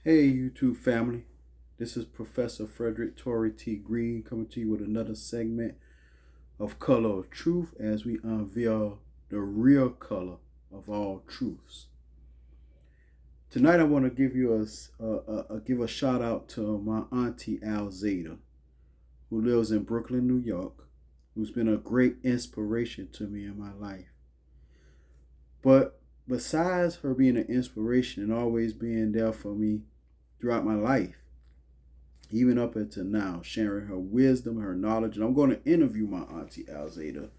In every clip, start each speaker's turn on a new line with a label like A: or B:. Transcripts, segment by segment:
A: Hey, YouTube family. This is Professor Frederick Torrey T. Green coming to you with another segment of Color of Truth as we unveil the real color of all truths. Tonight, I want to give you give a shout out to my auntie Alzada, who lives in Brooklyn, New York, who's been a great inspiration to me in my life. But besides her being an inspiration and always being there for me throughout my life, even up until now, sharing her wisdom, her knowledge. And I'm going to interview my auntie Alzada. I'm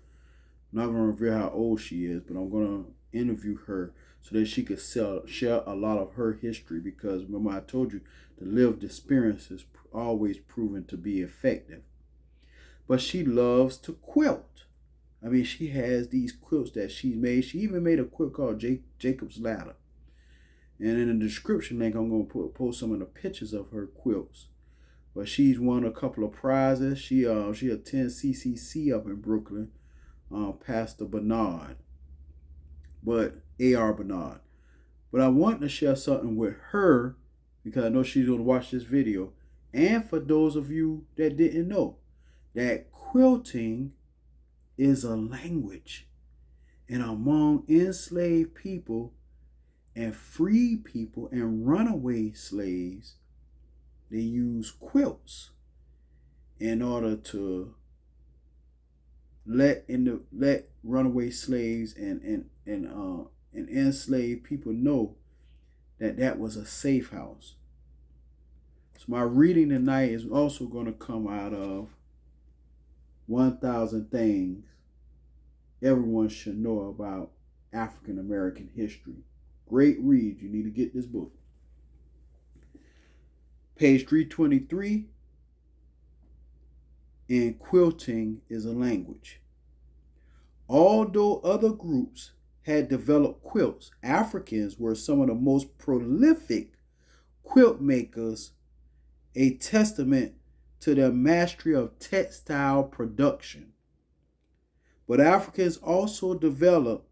A: not going to reveal how old she is, but I'm going to interview her so that she could share a lot of her history. Because remember, I told you the lived experience is always proven to be effective. But she loves to quilt. I mean, she has these quilts that she's made. She even made a quilt called Jacob's Ladder. And in the description link, I'm going to post some of the pictures of her quilts. But she's won a couple of prizes. She attends CCC up in Brooklyn, Pastor Bernard, but A.R. Bernard. But I want to share something with her because I know she's going to watch this video. And for those of you that didn't know, that quilting is a language. And among enslaved people and free people and runaway slaves, they use quilts in order to let runaway slaves and enslaved people know that that was a safe house. So my reading tonight is also going to come out of 1,000 Things Everyone Should Know About African American History. Great read. You need to get this book. Page 323, and quilting is a language. Although other groups had developed quilts, Africans were some of the most prolific quilt makers, a testament to their mastery of textile production. But Africans also developed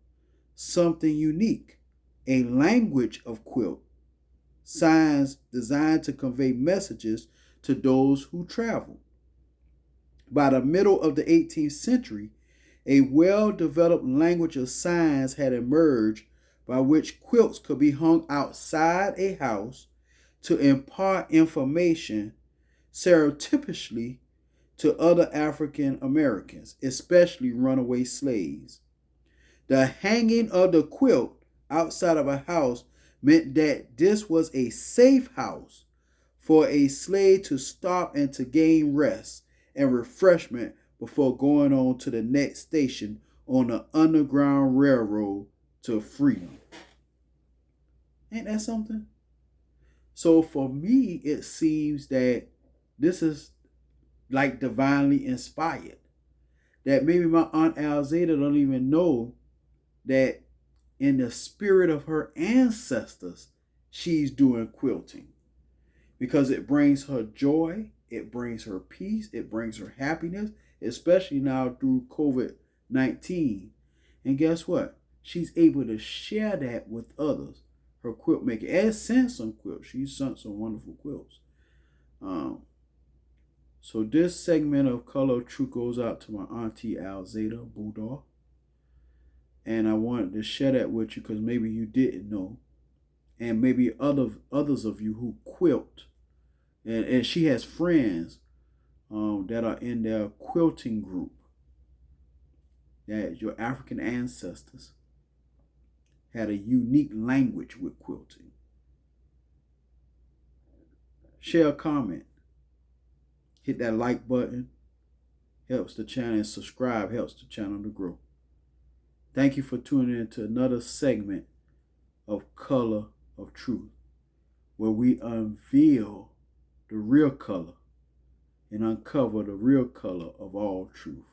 A: something unique, a language of quilt, signs designed to convey messages to those who travel. By the middle of the 18th century, a well-developed language of signs had emerged by which quilts could be hung outside a house to impart information surreptitiously to other African Americans, especially runaway slaves. The hanging of the quilt outside of a house meant that this was a safe house for a slave to stop and to gain rest and refreshment before going on to the next station on the Underground Railroad to freedom. Ain't that something? So for me, it seems that this is like divinely inspired. That maybe my Aunt Alzada don't even know that in the spirit of her ancestors, she's doing quilting. Because it brings her joy, it brings her peace, it brings her happiness, especially now through COVID-19. And guess what? She's able to share that with others. Her quilt making, and sent some quilts. She's sent some wonderful quilts. So this segment of Color of Truth goes out to my auntie Alzada Budar. And I wanted to share that with you because maybe you didn't know. And maybe others of you who quilt. And she has friends that are in their quilting group. That your African ancestors had a unique language with quilting. Share a comment. Hit that like button. Helps the channel, and subscribe helps the channel to grow. Thank you for tuning in to another segment of Color of Truth, where we unveil the real color and uncover the real color of all truth.